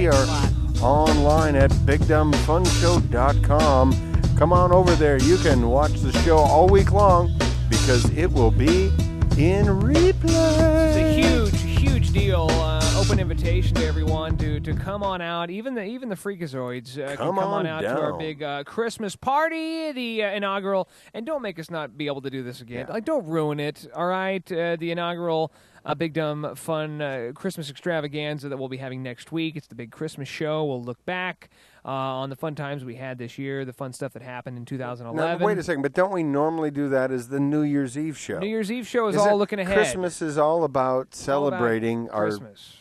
we are online at BigDumbFunShow.com. Come on over there. You can watch the show all week long because it will be in replay. It's a huge deal. Open invitation to everyone to come on out. Even the Freakazoids can come on out down to our big Christmas party, the inaugural. And don't make us not be able to do this again. Yeah. Like, don't ruin it. All right, the inaugural Big Dumb Fun Christmas extravaganza that we'll be having next week. It's the big Christmas show. We'll look back on the fun times we had this year, the fun stuff that happened in 2011. Now, wait a second, but don't we normally do that as the New Year's Eve show? New Year's Eve show is all looking ahead. Christmas is all about celebrating our Christmas.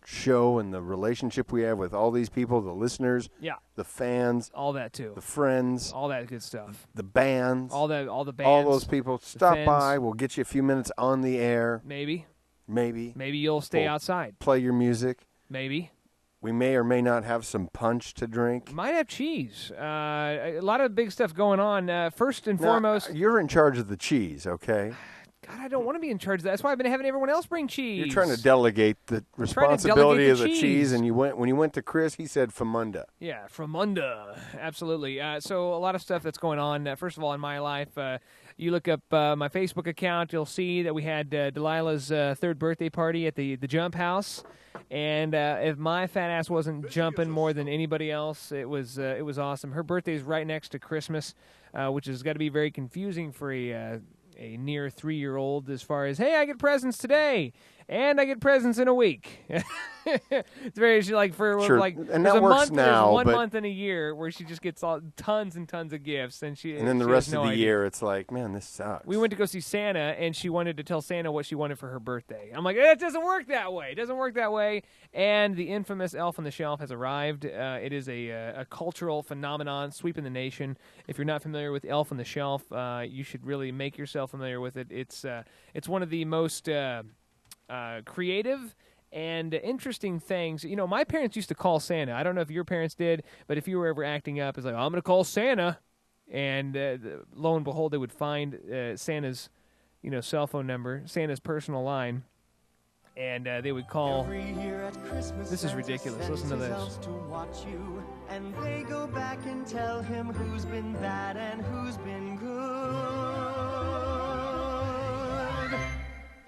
show and the relationship we have with all these people, the listeners, the fans, all that too, the friends, all that good stuff, the bands, all the bands, all those people. Stop fans. by. We'll get you a few minutes on the air. Maybe you'll stay outside. Play your music. Maybe. We may or may not have some punch to drink. Might have cheese. A lot of big stuff going on. First and foremost, you're in charge of the cheese, okay? God, I don't want to be in charge of that. That's why I've been having everyone else bring cheese. You're trying to delegate the responsibility of the cheese, and when you went to Chris, he said Famunda. Yeah, Famunda, absolutely. So a lot of stuff that's going on. First of all, in my life, you look up my Facebook account, you'll see that we had Delilah's third birthday party at the Jump House. And if my fat ass wasn't jumping more than anybody else, it was awesome. Her birthday's right next to Christmas, which has got to be very confusing for a near 3-year-old as far as, hey, I get presents today, and I get presents in a week. It's very like for sure. like and that works now. There's 1 month in a year where she just gets tons and tons of gifts, and then the rest of the year it's like, man, this sucks. We went to go see Santa, and she wanted to tell Santa what she wanted for her birthday. I'm like, it doesn't work that way. It doesn't work that way. And the infamous Elf on the Shelf has arrived. It is a cultural phenomenon sweeping the nation. If you're not familiar with Elf on the Shelf, you should really make yourself familiar with it. It's one of the most creative and interesting things. You know, my parents used to call Santa. I don't know if your parents did, but if you were ever acting up, it's like, I'm going to call Santa. And lo and behold, they would find Santa's, cell phone number, Santa's personal line, and they would call. This is ridiculous. Listen to this. To watch you, and they go back and tell him who's been bad and who's been good.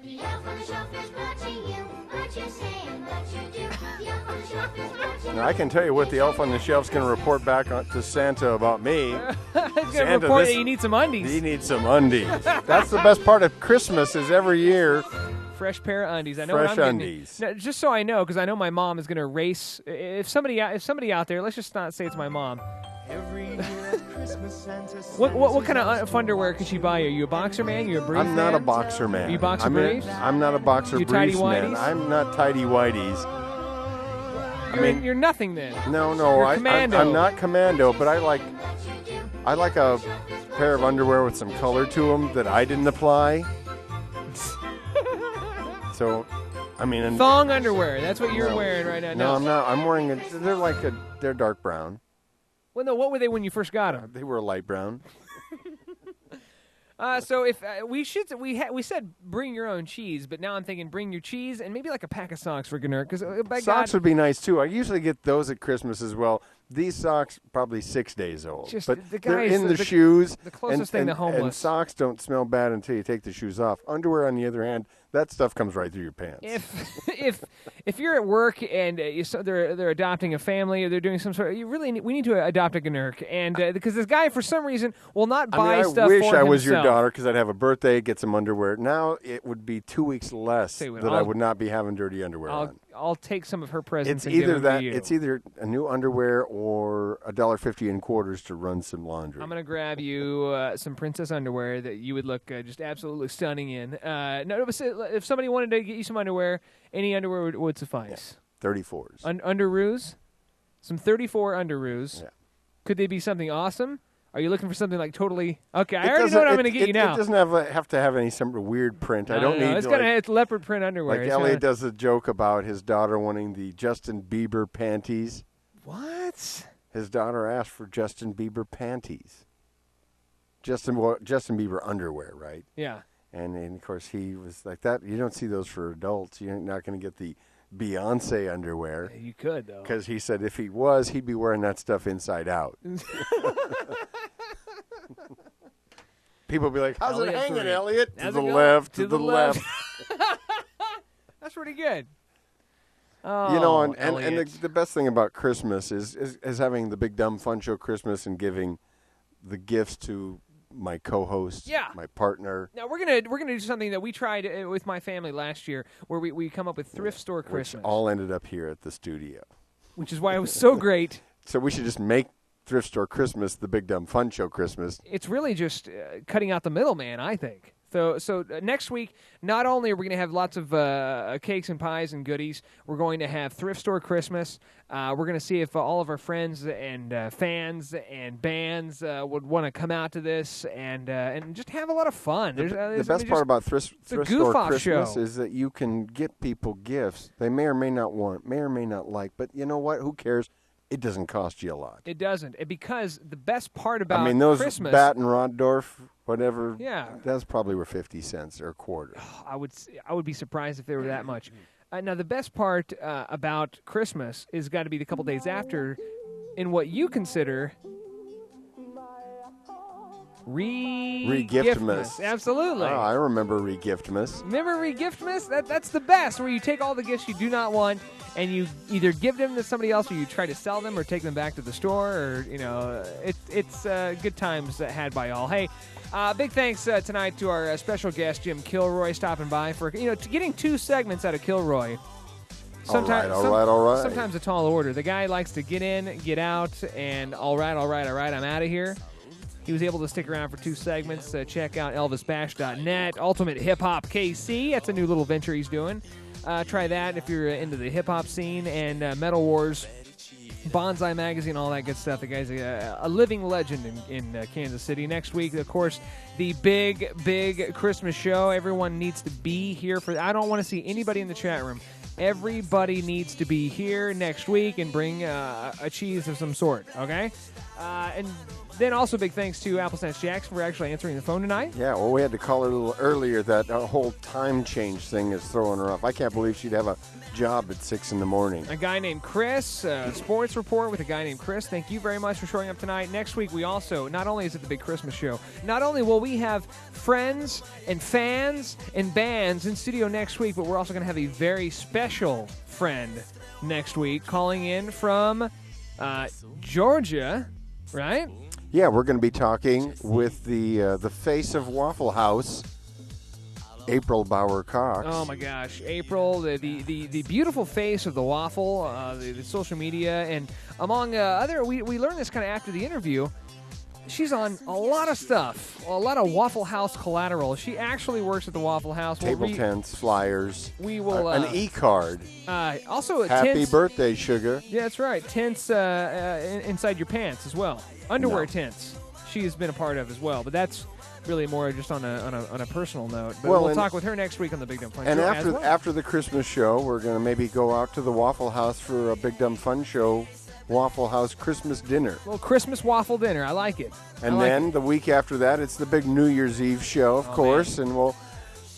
The elf on the shelf is watching you. What you say and what you do. The elf on the shelf is watching Now, I can tell you what the Elf on the Shelf's going to report back to Santa about me. He's going to report that you need some undies. He needs some undies. That's the best part of Christmas is every year. Fresh pair of undies. I know Fresh what I'm undies. Now, just so I know, because I know my mom is going to erase. If somebody out there, let's just not say it's my mom. Every year at Christmas, Santa What kind of underwear could she buy you? Are you a boxer man? You a brief I'm not man? a boxer man. Are you boxer briefs? I'm not a boxer You briefs tidy man. whities? I'm not tidy whities. You're nothing then. No, You're commando. I'm not commando, but I like a pair of underwear with some color to them that I didn't apply. So, thong underwear. That's what you're wearing right now. No, I'm not. I'm wearing they're dark brown. Well, no. What were they when you first got them? They were light brown. So if we said bring your own cheese, but now I'm thinking bring your cheese and maybe like a pack of socks for Gnurk. Because socks would be nice too. I usually get those at Christmas as well. These socks probably 6 days old, but they're in the shoes. The closest thing to homeless. And socks don't smell bad until you take the shoes off. Underwear, on the other hand, that stuff comes right through your pants. If you're at work and they're adopting a family or they're doing some sort of, we need to adopt a Gnurk, and because this guy for some reason will not buy stuff for himself. I wish I was your daughter because I'd have a birthday, get some underwear. Now it would be 2 weeks less that I would not be having dirty underwear on. I'll take some of her presents. It's either that. It's either a new underwear or $1.50 in quarters to run some laundry. I'm gonna grab you some princess underwear that you would look just absolutely stunning in. No, if somebody wanted to get you some underwear, any underwear would suffice. Yeah, 34s. Underoos, some 34 underoos. Yeah. Could they be something awesome? Are you looking for something like totally? Okay, I already know what I'm going to get you now. It doesn't have to have any some weird print. I don't need. It's leopard print underwear. Like Elliot does a joke about his daughter wanting the Justin Bieber panties. What? His daughter asked for Justin Bieber panties. Justin Bieber underwear, right? Yeah. And of course he was like that. You don't see those for adults. You're not going to get the Beyonce underwear. You could, though. Because he said if he was, he'd be wearing that stuff inside out. People be like, how's it hanging, Elliot? To the left, to the left. That's pretty good. And the best thing about Christmas is having the Big Dumb Fun Show Christmas and giving the gifts to my co-host, my partner. Now we're gonna do something that we tried with my family last year, where we come up with thrift store Christmas, which all ended up here at the studio. Which is why it was so great. So we should just make Thrift Store Christmas the Big Dumb Fun Show Christmas. It's really just cutting out the middleman, I think. So next week, not only are we going to have lots of cakes and pies and goodies, we're going to have Thrift Store Christmas. We're going to see if all of our friends and fans and bands would want to come out to this and just have a lot of fun. The best part about Thrift Store Christmas is that you can get people gifts they may or may not want, may or may not like, but you know what? Who cares? It doesn't cost you a lot. It doesn't, because the best part about those Christmas, Bat and Roddorf, whatever. Yeah, that's probably were 50 cents or a quarter. I would be surprised if they were that much. Now the best part about Christmas is got to be the couple days after, in what you consider Re-Giftmas. Absolutely. Oh, I remember Re-Giftmas. Remember Re-Giftmas? That's the best, where you take all the gifts you do not want and you either give them to somebody else, or you try to sell them, or take them back to the store, or it's good times had by all. Hey, big thanks tonight to our special guest Jim Kilroy stopping by for getting 2 segments out of Kilroy. Sometimes, all right. Sometimes a tall order. The guy likes to get in, get out, and all right, I'm out of here. He was able to stick around for 2 segments. Check out ElvisBash.net. Ultimate Hip Hop KC. That's a new little venture he's doing. Try that if you're into the hip hop scene. And Metal Wars, Bonsai Magazine, all that good stuff. The guy's a living legend in Kansas City. Next week, of course, the big Christmas show. Everyone needs to be here for. I don't want to see anybody in the chat room. Everybody needs to be here next week and bring a cheese of some sort. Okay, and. Then also big thanks to Apple Snatch Jackson for actually answering the phone tonight. Yeah, well, we had to call her a little earlier. That whole time change thing is throwing her off. I can't believe she'd have a job at 6 in the morning. A guy named Chris, Sports Report with a guy named Chris. Thank you very much for showing up tonight. Next week, we also, not only is it the big Christmas show, not only will we have friends and fans and bands in studio next week, but we're also going to have a very special friend next week calling in from Georgia, right? Yeah, we're going to be talking with the face of Waffle House, April Bauer Cox. Oh my gosh, April, the beautiful face of the waffle, the social media, and among other, we learned this kind of after the interview. She's on a lot of stuff, a lot of Waffle House collateral. She actually works at the Waffle House. Table tents, flyers. We will an e-card. Also, happy tents, birthday, sugar. Yeah, that's right. Tents inside your pants as well. Underwear tents. She has been a part of as well, but that's really more just on a personal note. But we'll talk with her next week on the Big Dumb Fun Show. And after the Christmas show, we're going to maybe go out to the Waffle House for a Big Dumb Fun Show Waffle House Christmas dinner. A little Christmas waffle dinner. I like it. And then the week after that, it's the big New Year's Eve show, of course, and we'll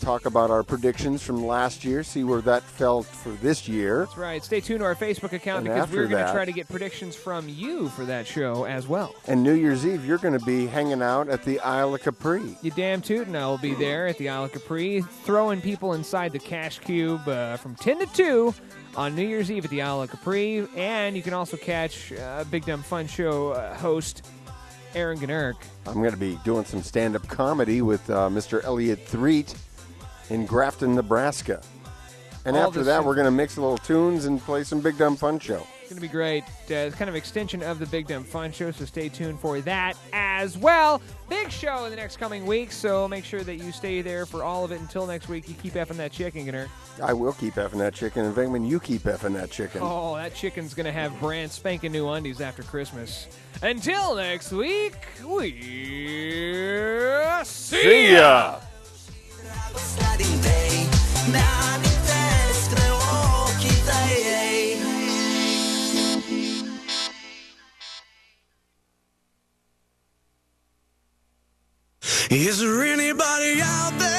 talk about our predictions from last year, see where that fell for this year. That's right. Stay tuned to our Facebook account, because we're going to try to get predictions from you for that show as well. And New Year's Eve, you're going to be hanging out at the Isle of Capri. You damn tootin', I will be there at the Isle of Capri, throwing people inside the cash cube from 10 to 2 on New Year's Eve at the Isle of Capri. And you can also catch Big Dumb Fun Show host Aaron Gnurk. I'm going to be doing some stand-up comedy with Mr. Elliot Threet in Grafton, Nebraska. And after that, we're going to mix a little tunes and play some Big Dumb Fun Show. It's going to be great. It's kind of extension of the Big Dumb Fun Show, so stay tuned for that as well. Big show in the next coming weeks, so make sure that you stay there for all of it until next week. You keep effing that chicken, Gunnar. I will keep effing that chicken, and Venkman, you keep effing that chicken. Oh, that chicken's going to have brand spanking new undies after Christmas. Until next week, we'll see ya! Is there anybody out there?